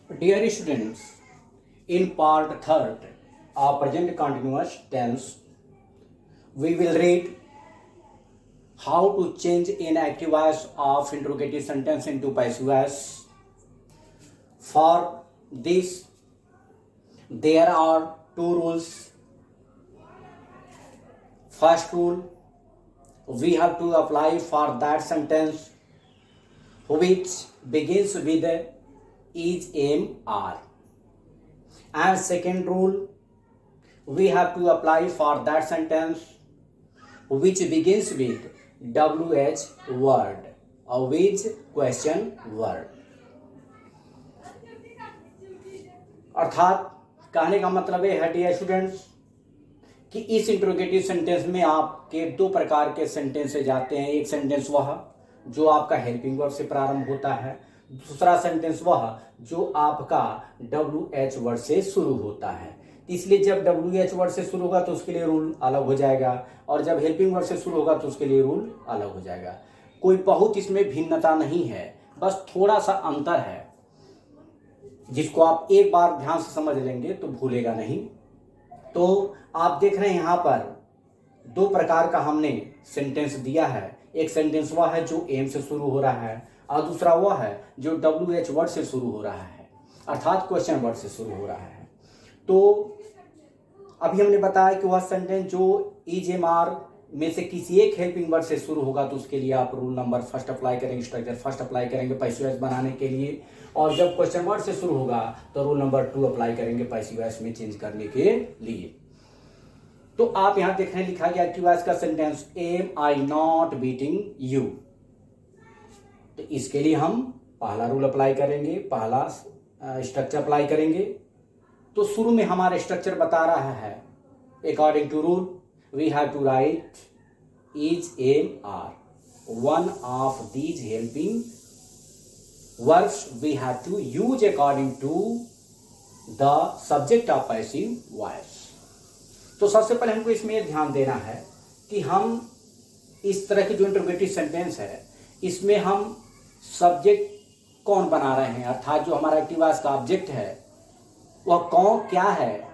Dear students, in part third of present continuous tense, we will read how to change inactive voice of interrogative sentence into passive voice. For this, there are two rules. First rule, we have to apply for that sentence which begins with is, am, are. And second rule, we have to apply for that sentence which begins with WH word or with question word. अर्थात कहने का मतलब ये है dear students कि इस interrogative sentence में आपके दो प्रकार के सेंटेंस जाते हैं। एक सेंटेंस वह जो आपका हेल्पिंग वर्ब से प्रारंभ होता है, दूसरा सेंटेंस वह जो आपका WH वर्ड से शुरू होता है। इसलिए जब WH वर्ड से शुरू होगा तो उसके लिए रूल अलग हो जाएगा और जब हेल्पिंग वर्ड से शुरू होगा तो उसके लिए रूल अलग हो जाएगा। कोई बहुत इसमें भिन्नता नहीं है, बस थोड़ा सा अंतर है जिसको आप एक बार ध्यान से समझ लेंगे तो भूलेगा नहीं। तो आप देख रहे हैं यहाँ पर दो प्रकार का हमने सेंटेंस दिया है। एक सेंटेंस वह है जो एम से शुरू हो रहा है और दूसरा वह है जो WH वर्ड से शुरू हो रहा है, अर्थात क्वेश्चन वर्ड से शुरू हो रहा है। तो अभी हमने बताया कि वह सेंटेंस जो इज, एम, आर में से किसी एक हेल्पिंग वर्ड से शुरू होगा तो उसके लिए आप रूल नंबर फर्स्ट अप्लाई करेंगे, स्ट्रक्चर फर्स्ट अप्लाई करेंगे पैसिव वॉइस बनाने के लिए, और जब क्वेश्चन वर्ड से शुरू होगा तो रूल नंबर 2 अप्लाई करेंगे पैसिव वॉइस में चेंज करने के लिए। तो आप यहां देख रहे हैं लिखा गया एक्टिव वॉइस का sentence am I not beating you. तो इसके लिए हम पहला रूल अप्लाई करेंगे, पहला स्ट्रक्चर अप्लाई करेंगे। तो शुरू में हमारा स्ट्रक्चर बता रहा है according to rule we have to write is, am, are one of these helping verbs we have to use according to the subject of passive voice. तो सबसे पहले हमको इसमें यह ध्यान देना है कि हम इस तरह की जो इंटरोगेटिव सेंटेंस है इसमें हम सब्जेक्ट कौन बना रहे हैं, अर्थात जो हमारा एक्टिव वॉइस का ऑब्जेक्ट है वह कौन क्या है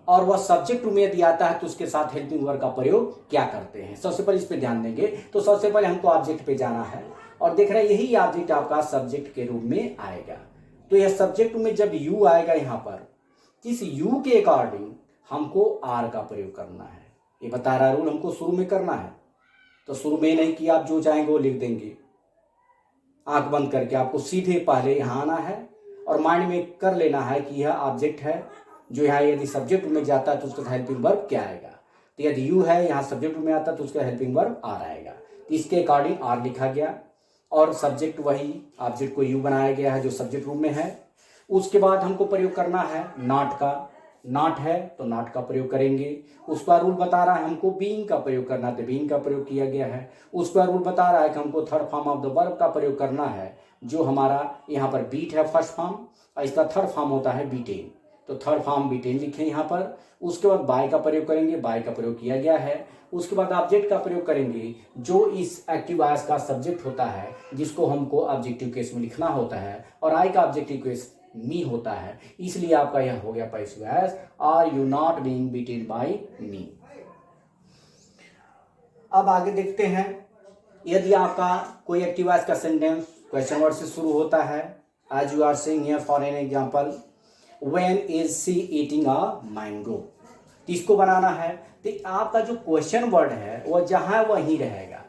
और वह सब्जेक्ट में यदि आता है तो उसके साथ हेल्पिंग वर्ब का प्रयोग क्या करते हैं। सबसे पहले इस पर ध्यान देंगे। तो सबसे पहले हमको ऑब्जेक्ट पे जाना है और देख रहे हैं यही ऑब्जेक्ट आपका सब्जेक्ट के रूप में आएगा। तो यह सब्जेक्ट में जब यू आएगा यहाँ पर, इस यू के अकॉर्डिंग हमको आर का प्रयोग करना है। ये बता रहा रूल हमको शुरू में करना है। तो शुरू में नहीं कि आप जो चाहेंगे वो लिख देंगे आंख बंद करके, आपको सीधे पहले यहाँ आना है और माइंड में कर लेना है कि यह ऑब्जेक्ट है जो यहाँ यदि सब्जेक्ट में जाता है तो उसका हेल्पिंग वर्ब क्या आएगा। तो यदि यू है यहाँ सब्जेक्ट में आता है तो उसका हेल्पिंग वर्ब आर आएगा। तो इसके अकॉर्डिंग आर लिखा गया और सब्जेक्ट वही ऑब्जेक्ट को यू बनाया गया है जो सब्जेक्ट रूप में है। उसके बाद हमको प्रयोग करना है नॉट का। नॉट है तो नॉट का प्रयोग करेंगे। उस पर रूल बता रहा है हमको बीइंग का प्रयोग करना है तो बीइंग का प्रयोग किया गया है। उस पर रूल बता रहा है कि हमको third form of the verb का प्रयोग करना है जो हमारा यहाँ पर बीट है फर्स्ट फॉर्म और इसका थर्ड फॉर्म होता है बीटेन। तो थर्ड फॉर्म बीटेन लिखें यहाँ पर। उसके बाद बाय का प्रयोग करेंगे, बाय का प्रयोग किया गया है। उसके बाद ऑब्जेक्ट का प्रयोग करेंगे जो इस एक्टिव वॉइस का सब्जेक्ट होता है जिसको हमको ऑब्जेक्टिव केस में लिखना होता है और आई का ऑब्जेक्टिव केस मी होता है। इसलिए आपका यह हो गया passive voice are you not being beaten by me. अब आगे देखते हैं यदि आपका कोई एक्टिव वॉइस का सेंटेंस क्वेश्चन वर्ड से शुरू होता है as you are saying here for an example when is she eating a mango. तो इसको बनाना है तो आपका जो क्वेश्चन वर्ड है वह जहां है वहीं रहेगा,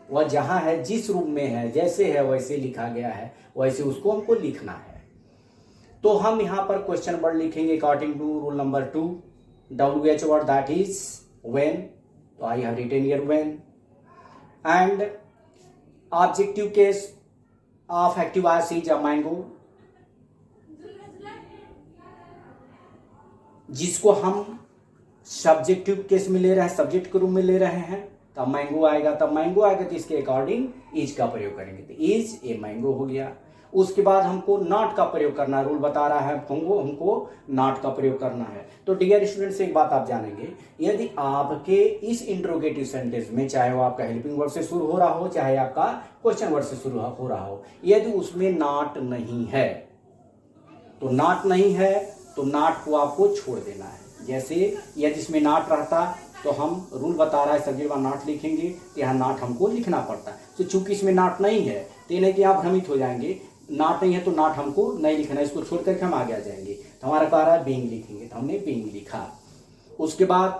वह जहां है जिस रूप में है जैसे है वैसे लिखा गया है वैसे उसको हमको लिखना है। तो हम यहाँ पर क्वेश्चन वर्ड लिखेंगे according to rule number 2 WH word that is when. तो I have written here when and objective case of active voice is a mango जिसको हम सब्जेक्टिव केस में ले रहे हैं, सब्जेक्ट के रूप में ले रहे हैं। तब मैंगो आएगा, तब मैंगो आएगा तो इसके अकॉर्डिंग इज का प्रयोग करेंगे तो इज ए मैंगो हो गया। उसके बाद हमको नॉट का प्रयोग करना, रूल बता रहा है हमको नॉट का प्रयोग करना है। तो डियर स्टूडेंट्स एक बात आप जानेंगे, यदि आपके इस इंट्रोगेटिव सेंटेंस में चाहे वो आपका हेल्पिंग वर्ड से शुरू हो रहा हो चाहे आपका क्वेश्चन वर्ड से शुरू हो रहा हो, यदि उसमें नॉट नहीं है तो नॉट नहीं है तो नॉट को आपको छोड़ देना है। जैसे यह जिसमें नॉट रहता तो हम रूल बता रहा है सब्जेक्ट में नॉट लिखेंगे तो यहाँ नॉट हमको लिखना पड़ता है। तो चूंकि इसमें नॉट नहीं है तो ये नहीं कि आप भ्रमित हो जाएंगे, नॉट नहीं है तो नॉट हमको नहीं लिखना, इसको छोड़ करके हम आगे आ जाएंगे। तो हमारा कह रहा है बीइंग लिखेंगे तो हमने बीइंग लिखा। उसके बाद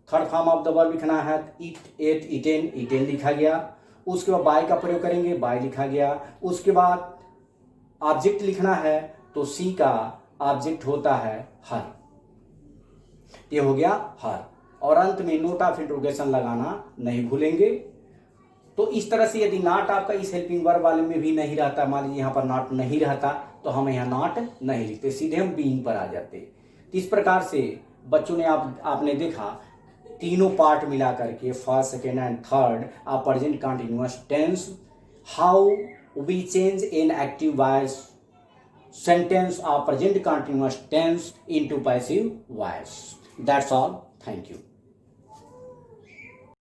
third form of the verb लिखना है, ईट, एट, ईटेन, ईटेन लिखा गया। उसके बाद बाय का प्रयोग करेंगे, बाय लिखा गया। उसके बाद ऑब्जेक्ट लिखना है तो सी का ऑब्जेक्ट होता है हर, ये हो गया हर। और अंत में नोट ऑफ इंट्रोगेशन लगाना नहीं भूलेंगे। तो इस तरह से यदि नॉट आपका इस हेल्पिंग वर्ब वाले में भी नहीं रहता, मान लीजिए यहाँ पर नॉट नहीं रहता तो हम यहाँ नॉट नहीं लिखते, सीधे हम बीइंग पर आ जाते। तो इस प्रकार से बच्चों ने आपने देखा तीनों पार्ट मिला करके first, second and third of present continuous tense, how we change in active voice sentence of present continuous tense into passive voice. That's all. Thank you.